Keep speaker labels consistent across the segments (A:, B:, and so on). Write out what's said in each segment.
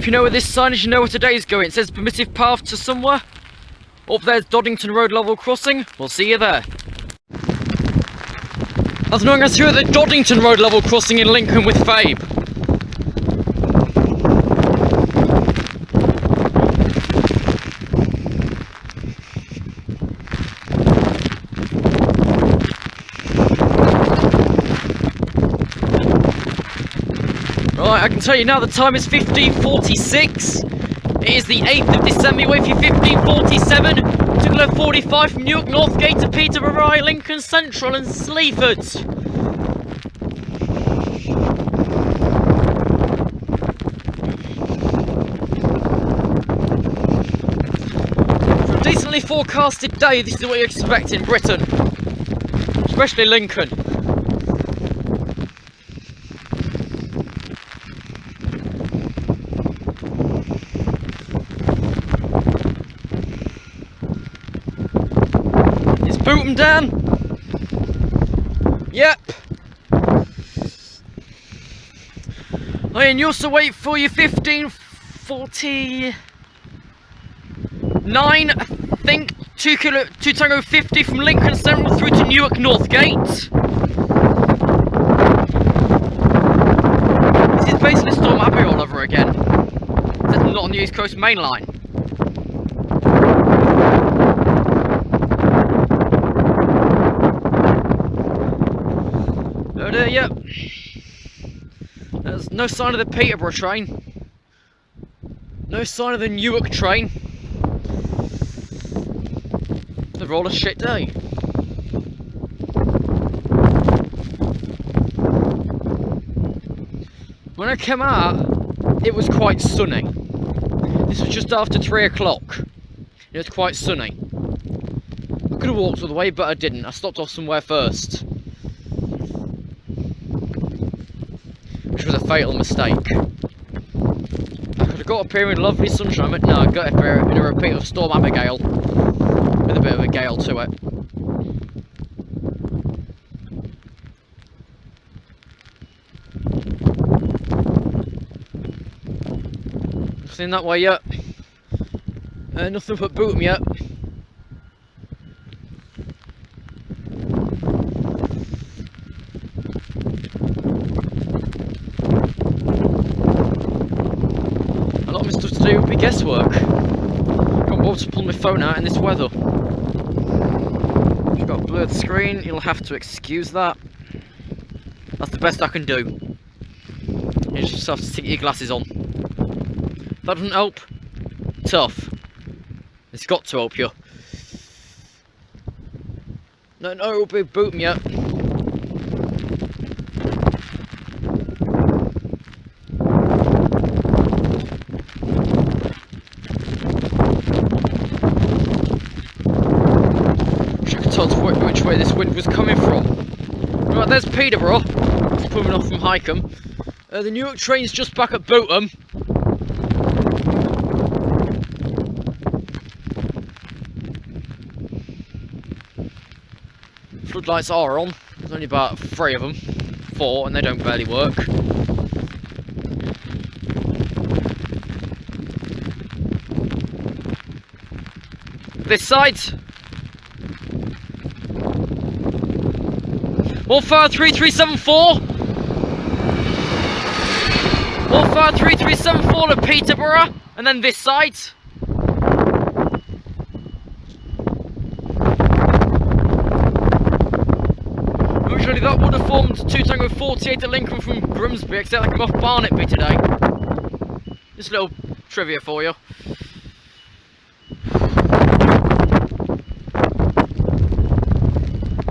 A: if you know where this sign is, you know where today's going. It says permissive path to somewhere. Up there's Doddington Road level crossing. We'll see you there. As long as you're at the Doddington Road level crossing in Lincoln with Fabe. Right, I can tell you now the time is 15:46. It is the 8th of December, wait for 15:47. Took a 45 from Newark Northgate to Peterborough, Lincoln Central and Sleaford. For a decently forecasted day, this is what you expect in Britain. Especially Lincoln. Boot them down. Yep. Oh, and you also wait for your 15:49, I think. 2 Tango 50 from Lincoln Central through to Newark Northgate. This is basically Storm Abbey all over again. It's not on the East Coast Main Line. Yep. There's no sign of the Peterborough train. No sign of the Newark train. They're all a shit day. When I came out, it was quite sunny. This was just after 3 o'clock. It was quite sunny. I could have walked all the way, but I didn't. I stopped off somewhere first. Which was a fatal mistake. I could have got up here in lovely sunshine, but no, I got up here in a repeat of Storm Abigail. With a bit of a gale to it. Nothing that way yet. Nothing but boot 'em yet. To do would be guesswork. Can't bother to pull my phone out in this weather. If you've got a blurred screen, you'll have to excuse that. That's the best I can do. You just have to stick your glasses on. If that doesn't help, tough. It's got to help you. No, it'll be boot me up. Which way this wind was coming from. Right, there's Peterborough. It's coming off from Highcombe. The Newark train's just back at Bootham. Floodlights are on. There's only about 3 of them. 4, and they don't barely work. This side. 153374. 153374 to Peterborough, and then this side. Usually that would have formed 2 Tango 48 at Lincoln from Grimsby, except I come off Barnetby today. Just a little trivia for you.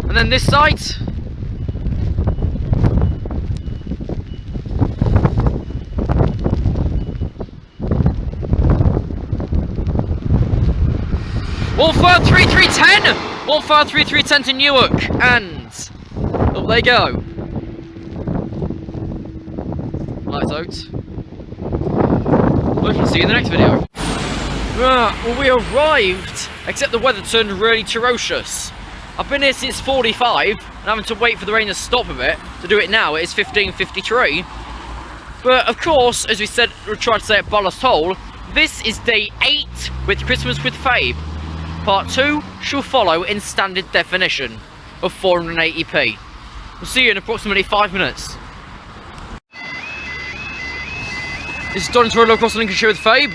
A: And then this side. All 53310! All 53310 to Newark, and up they go. Lights out. We'll see you in the next video. Well, we arrived, except the weather turned really ferocious. I've been here since 45, and having to wait for the rain to stop a bit. To do it now, it is 15:53. But of course, as we tried to say at Ballast Hole, this is day 8 with Christmas with Fabe. Part 2 shall follow in standard definition of 480p. We'll see you in approximately 5 minutes. This is Doddington Road across Lincolnshire with Fabe.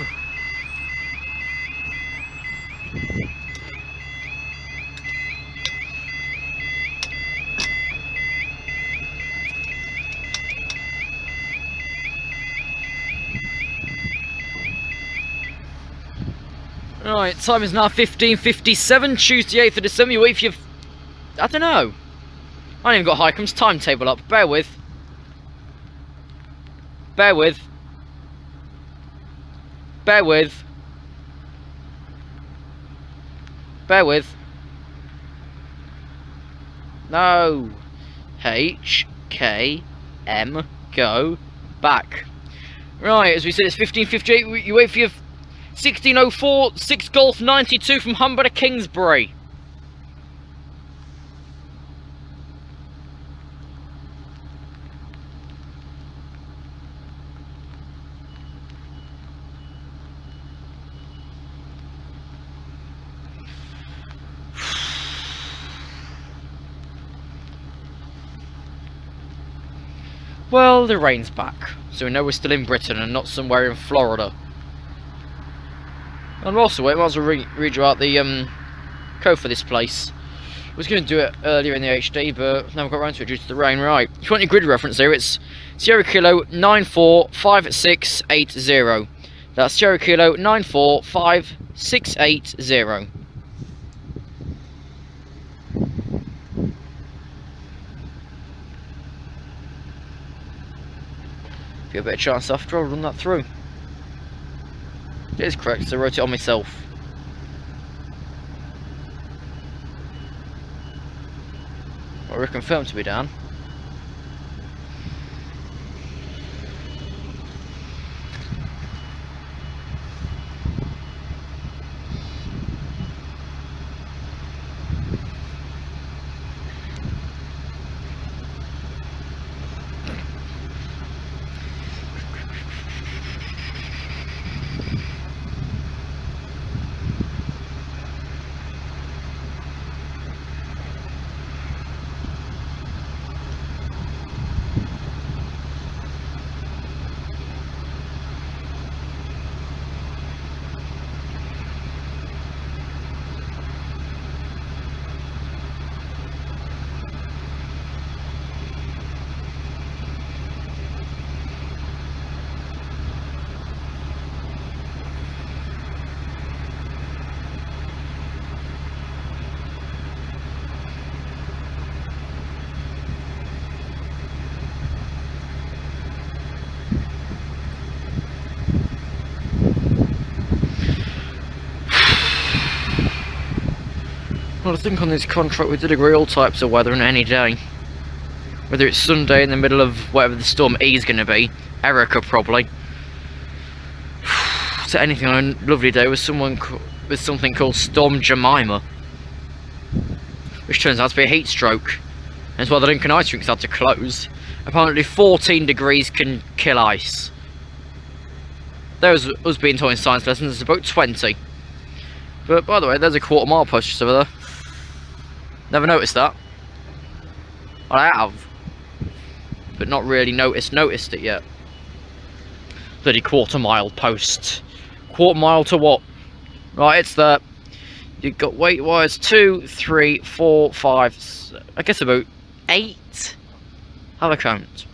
A: Right, time is now 15:57, Tuesday 8th of December. You wait for your... I don't know. I ain't even got Highcomb's timetable up. Bear with. Bear with. Bear with. Bear with. No. H, K, M, go. Back. Right, as we said, it's 15:58. You wait for your... 1604, 6 Golf 92 from Humber to Kingsbury. Well, the rain's back, so we know we're still in Britain and not somewhere in Florida. And also, wait, I might as well read you out the code for this place. I was going to do it earlier in the HD, but never got around to it due to the rain. Right, if you want your grid reference here, it's Sierra Kilo 945680. That's Sierra Kilo 945680. If you have a better chance after, I'll run that through. It is correct, so I wrote it on myself. Well, we're confirmed to be down. Well, I think on this contract we did agree all types of weather on any day. Whether it's Sunday in the middle of whatever the storm E is going to be, Erica probably, to anything on a lovely day with something called Storm Jemima, which turns out to be a heat stroke. And as well, the Lincoln ice rinks had to close. Apparently 14 degrees can kill ice. There's us being taught in science lessons, it's about 20. But by the way, there's a quarter-mile post just over there. Never noticed that. Well, I have, but not really noticed it yet. Bloody quarter-mile post. Quarter-mile to what? Right, it's there. You've got weight wires 2, 3, 4, 5. I guess about 8. Have a count.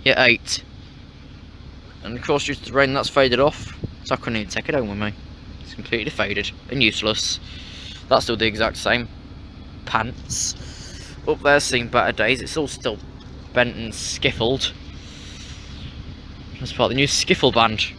A: Yeah, 8. And of course, due to the rain, that's faded off, so I couldn't even take it home with me. It's completely faded and useless. That's still the exact same. Pants. Up there, seen better days. It's all still bent and skiffled. That's part of the new skiffle band.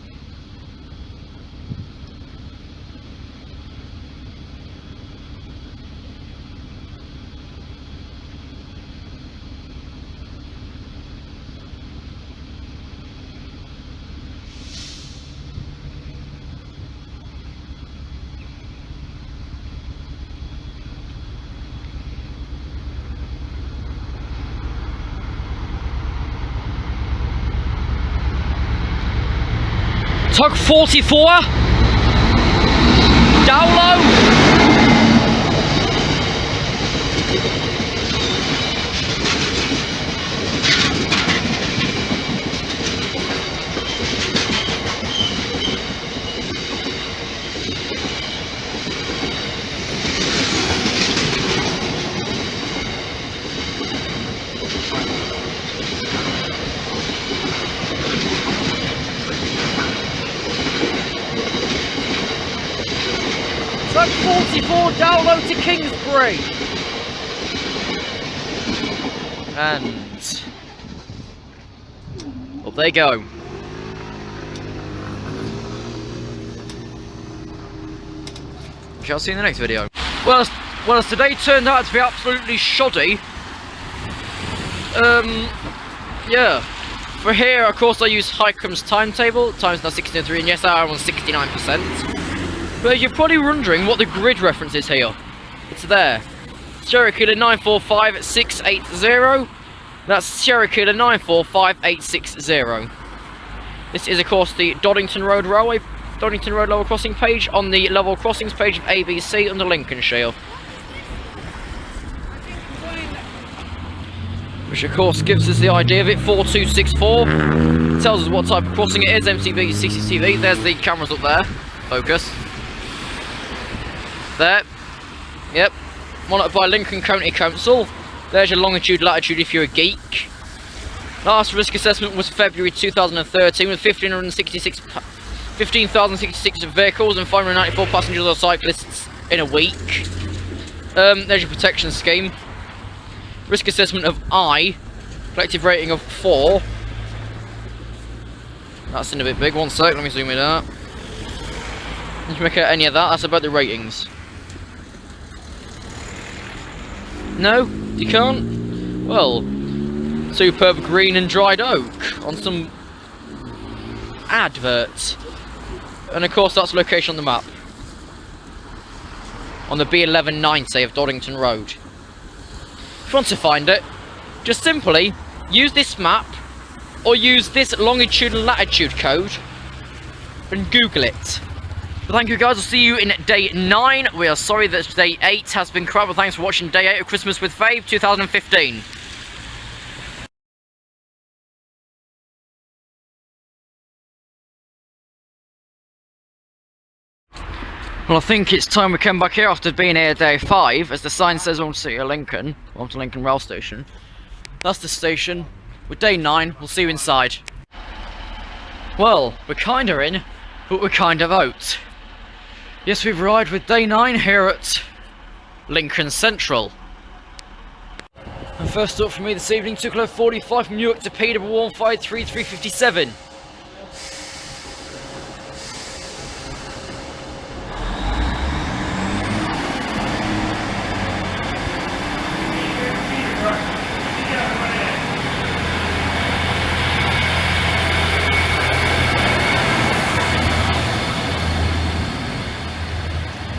A: Tug 44. Down low. Tug 44 down low to Kingsbury. And up they go. We shall see in the next video. Well, as today turned out to be absolutely shoddy. Yeah. For here, of course, I use Highcombe's timetable. Time's now 16:03, and yes, I am on 69%. But you're probably wondering what the grid reference is here. It's there. Sierra Kilo 945680. That's Sierra Kilo 945860. This is, of course, the Doddington Road Railway, Doddington Road level crossing page on the level crossings page of ABC under Lincolnshire. Which, of course, gives us the idea of it. 4264. It tells us what type of crossing it is. MCB, CCTV. There's the cameras up there. Focus. There. Yep. Monitored by Lincoln County Council. There's your longitude, latitude if you're a geek. Last risk assessment was February 2013 with 15,066 vehicles and 594 passengers or cyclists in a week. There's your protection scheme. Risk assessment of I. Collective rating of 4. That's in a bit big. One sec, let me zoom it out. Did you make out any of that? That's about the ratings. No? You can't? Well, superb green and dried oak on some advert. And of course that's location on the map. On the B1190 of Doddington Road. If you want to find it, just simply use this map or use this longitude and latitude code and Google it. But thank you guys, I'll see you in day 9. We are sorry that day 8 has been crap, but thanks for watching day 8 of Christmas with Fave 2015. Well, I think it's time we come back here after being here day 5, as the sign says on City of Lincoln, on to Lincoln Rail Station. That's the station. With day 9, we'll see you inside. Well, we're kinda in, but we're kind of out. Yes, we've arrived with day 9 here at Lincoln Central. And first up for me this evening, 2:45 from Newark to Peterborough 153357.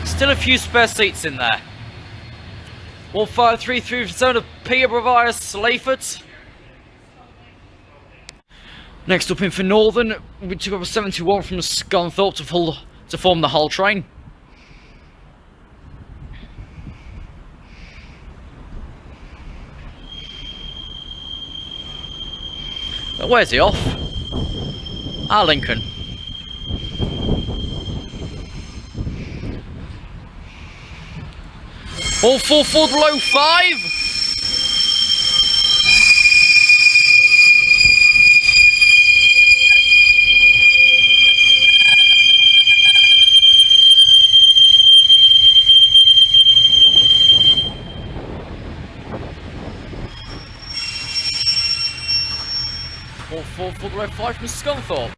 A: Still a few spare seats in there. 1533 to Peterborough via Slayford. Next up in for Northern, we took up a 71 from Scunthorpe to form the Hull train. Where's he off? Lincoln. All 4 forward below 5. All 4 forward below 5 from Scunthorpe.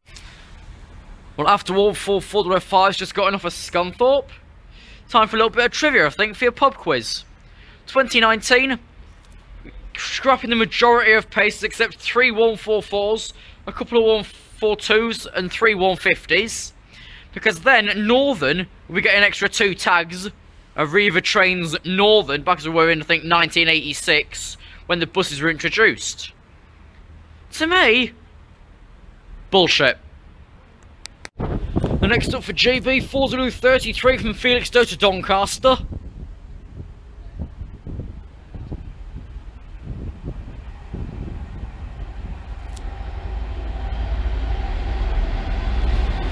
A: Well, after all 4 forward below 5's just gotten off of Scunthorpe, time for a little bit of trivia, I think, for your pub quiz. 2019, scrapping the majority of paces except 3 144s, a couple of 142s and 3 150s. Because then Northern will be getting an extra 2 tags of Riva Trains Northern, back as we were in, I think, 1986, when the buses were introduced. To me, bullshit. The next up for JB, 4033 from Felixstowe to Doncaster.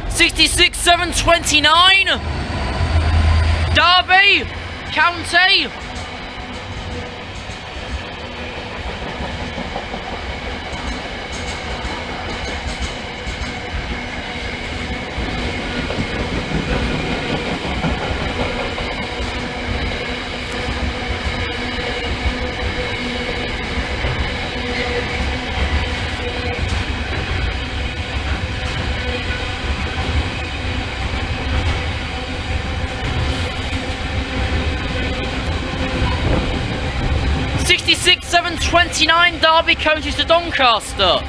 A: $66,729. Derby County. $66,729 Derby County to Doncaster.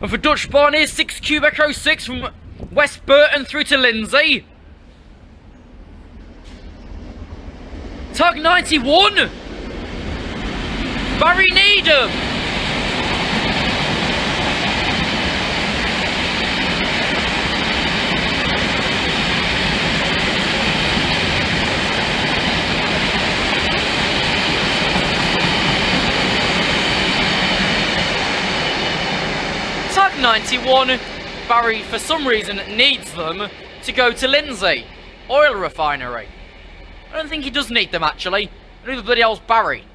A: And for Dutch Barney, 6 Quebec 06 from West Burton through to Lindsay. Tug 91. Barry Needham. Tug 91. Barry, for some reason, needs them to go to Lindsay Oil Refinery. I don't think he does need them, actually. Who the bloody hell's Barry?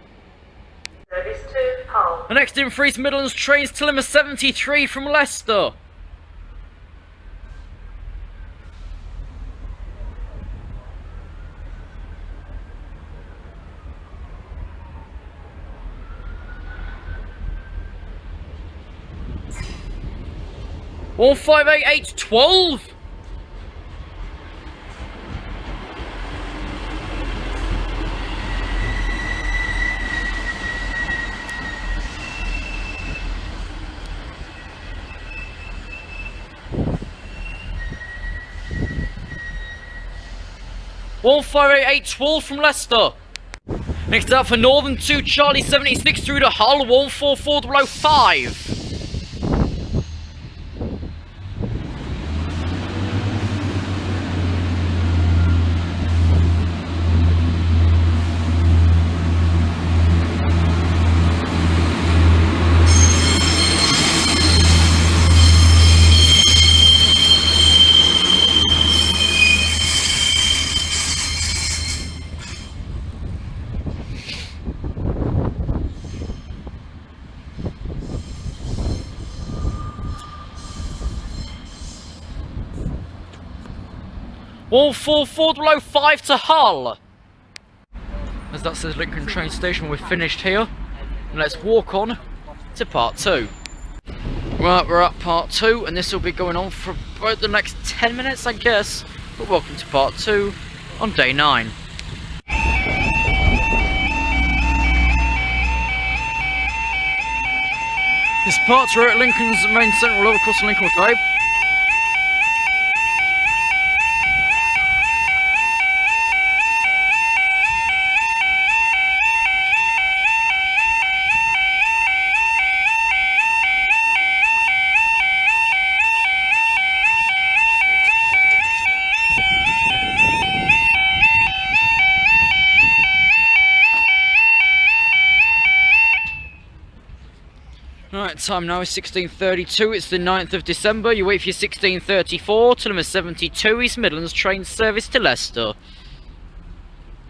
B: Service to Hull.
A: The next in for East Midlands trains to Limmer 73 from Leicester. All 58812. All 58812 from Leicester. Next up for Northern 2 Charlie 76 through to Hull, 14405. All 44405 to Hull. As that says Lincoln train station, we're finished here. And let's walk on to part 2. Right, we're at part 2, and this will be going on for about the next 10 minutes, I guess. But welcome to part 2 on day 9. This part's are at Lincoln's main central level across the Lincoln Type. Right, time now is 16:32, it's the 9th of December, you wait for your 16:34, to number 72, East Midlands train service to Leicester.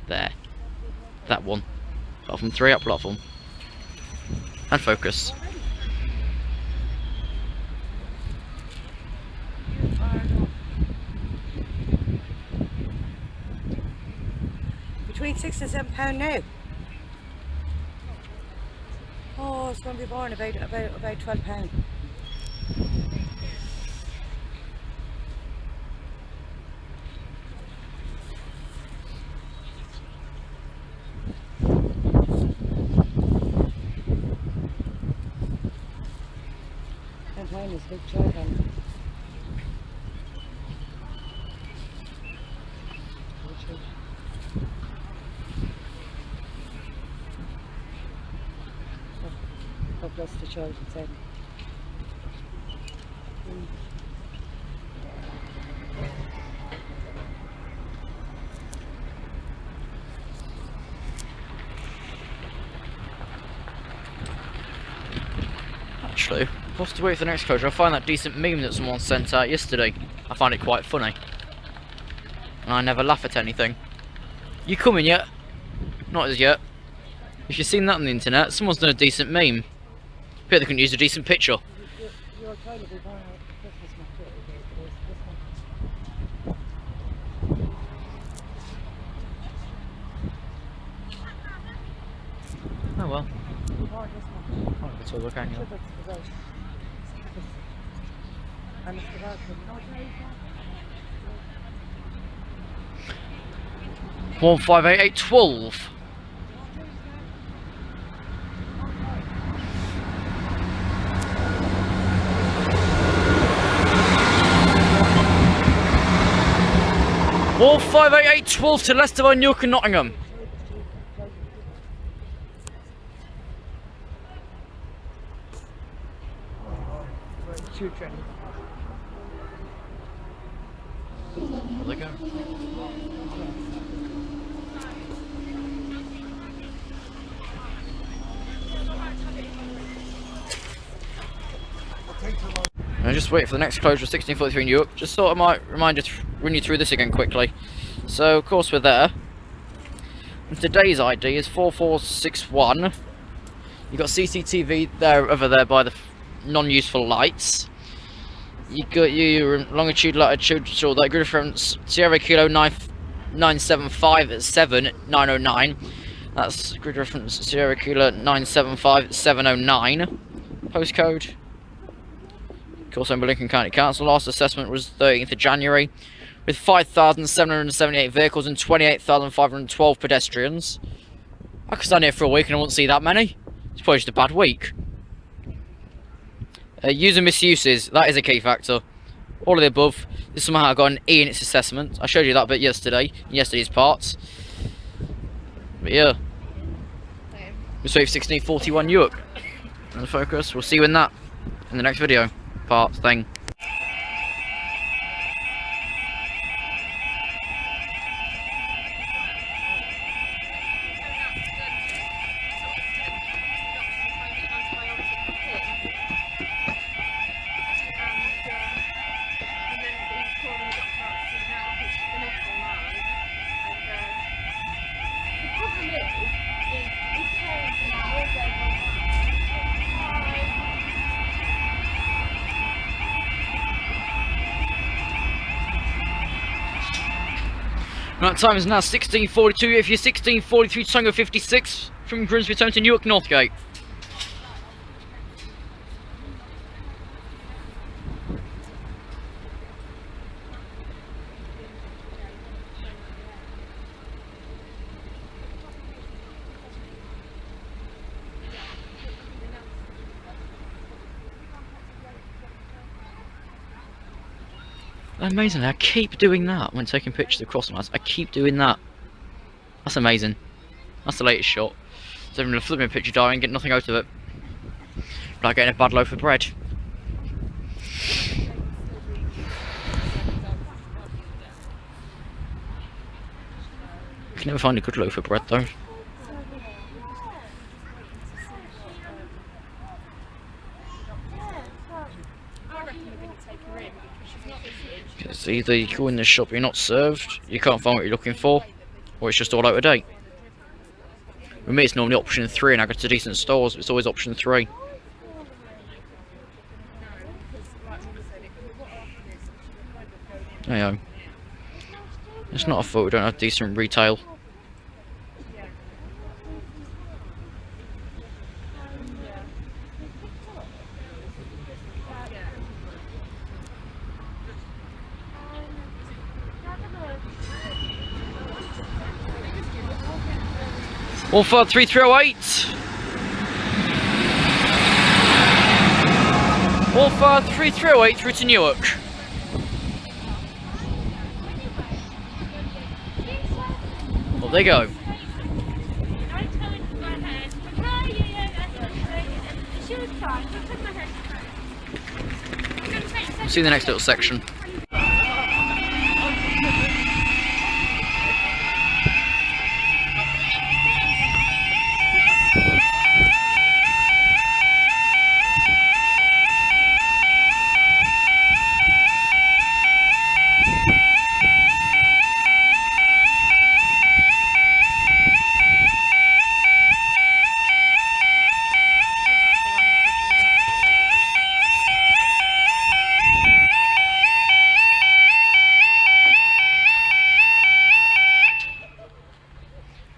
A: There. That one. Platform 3 up platform. And focus.
B: Between £6 and £7 now. Oh, it's going to be born about £12. £10 is big children. so close to children's end.
A: Actually, whilst to wait for the next closure, I find that decent meme that someone sent out yesterday. I find it quite funny. And I never laugh at anything. You coming yet? Not as yet. If you've seen that on the internet, someone's done a decent meme. Bet they couldn't use a decent picture.
B: You're trying to be buying a Christmas market.
A: Oh well. Oh, it's all look anyway.
B: And
A: 158.812. Wall 58812 to Leicester by Newark and Nottingham.
B: children.
A: There they go. I just wait for the next closure of 1643 in Europe. Just thought I might run you through this again quickly. So of course we're there. And today's ID is 4461. You've got CCTV there over there by the non-useful lights. You got your longitude, latitude, so that grid reference Sierra Kilo 975 at 7909. That's grid reference Sierra Kilo 975 at 709. Postcode. Of course, over Lincoln County Council. Last assessment was 13th of January, with 5,778 vehicles and 28,512 pedestrians. I could stand here for a week and I wouldn't see that many. It's probably just a bad week. User misuses, that is a key factor. All of the above. This somehow got an E in its assessment. I showed you that bit yesterday, in yesterday's parts. But yeah. Let's wait for 1641 Newark. And the focus, we'll see you in that, in the next video. Parts thing. Right, time is now 16:42. If you're 16:43, Tango 56 from Grimsby Town to Newark Northgate. Amazing, I keep doing that when taking pictures of crossing lights. I keep doing that. That's amazing. That's the latest shot. So I'm going to flip me a picture diary and get nothing out of it. Like getting a bad loaf of bread. You can never find a good loaf of bread though. It's either you go in the shop, you're not served, you can't find what you're looking for, or it's just all out of date. With me it's normally option 3 and I go to decent stores, but it's always option 3. There you go. It's not a fault we don't have decent retail. All for 3308. All for 3308 through to Newark. Well, there you go. See you in the next little section.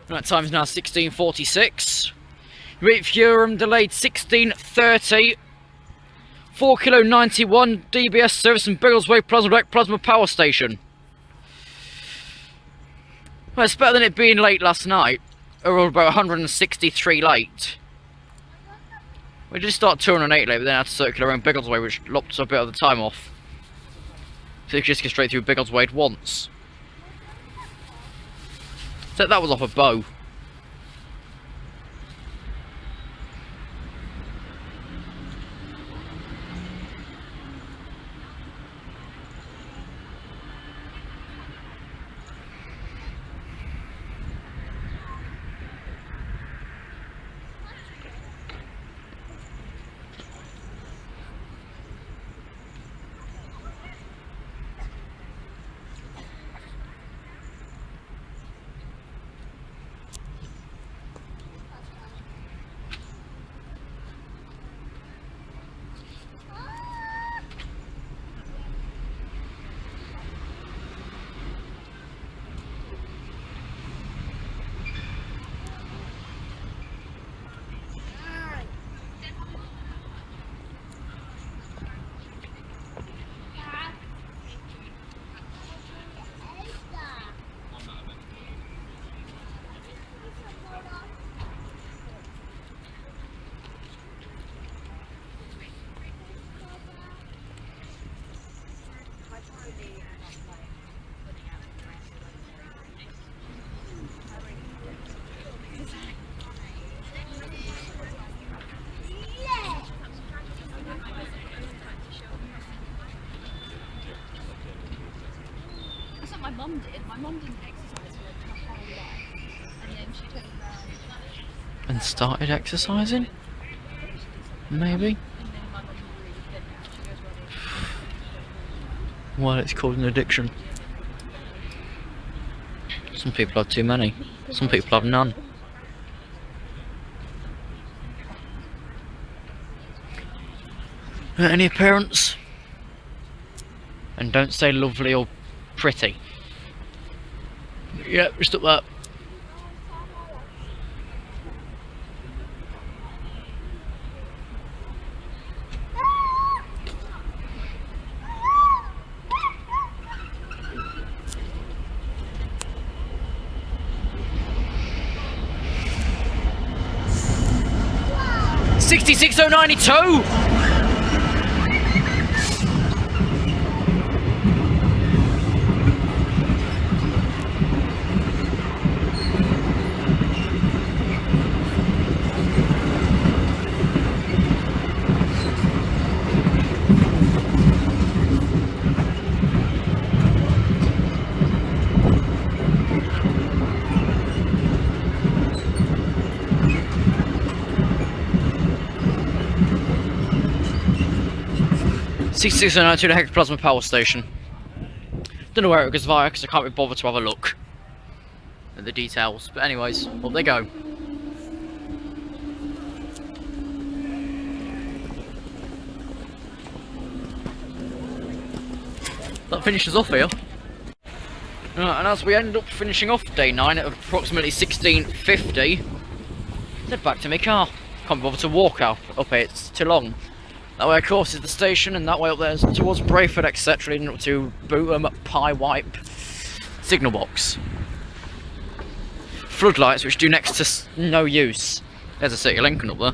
A: That time's now 16:46. Rate Furum delayed 16:30. 4 kilo 91 DBS service and Biggleswade Plasma Power Station. Well, it's better than it being late last night. Or about 163 late. We did start 208 late, but then had to circle around Biggleswade, which lopped a bit of the time off. So you could just go straight through Biggleswade once. So that was off a bow.
C: My mum did. My mum didn't exercise for like her whole life, and then she turned around
A: And started exercising? Maybe?
C: and then my mum really fit now. She goes running.
A: Well, it's called an addiction. Some people have too many. Some people have none. Any parents? And don't say lovely or pretty. Yeah, just up that. Wow. 66,092. 6692 to Hectoplasma Power Station. Don't know where it goes via because I can't be bothered to have a look at the details. But anyways, up they go. That finishes off here. And as we end up finishing off day 9 at approximately 16:50, head back to my car. Can't be bothered to walk up here, it's too long. That way, of course, is the station, and that way up there is towards Brayford, etc., leading up to Bootham, Pie Wipe, signal box. Floodlights, which do next to no use. There's a City Lincoln up there.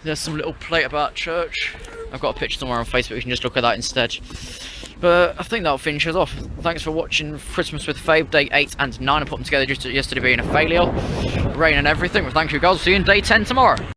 A: There's some little plate about church. I've got a picture somewhere on Facebook, you can just look at that instead. But I think that'll finish us off. Thanks for watching Christmas with Fabe, day 8 and 9. I put them together just yesterday being a failure. Rain and everything. Well, thank you guys. See you in day 10 tomorrow.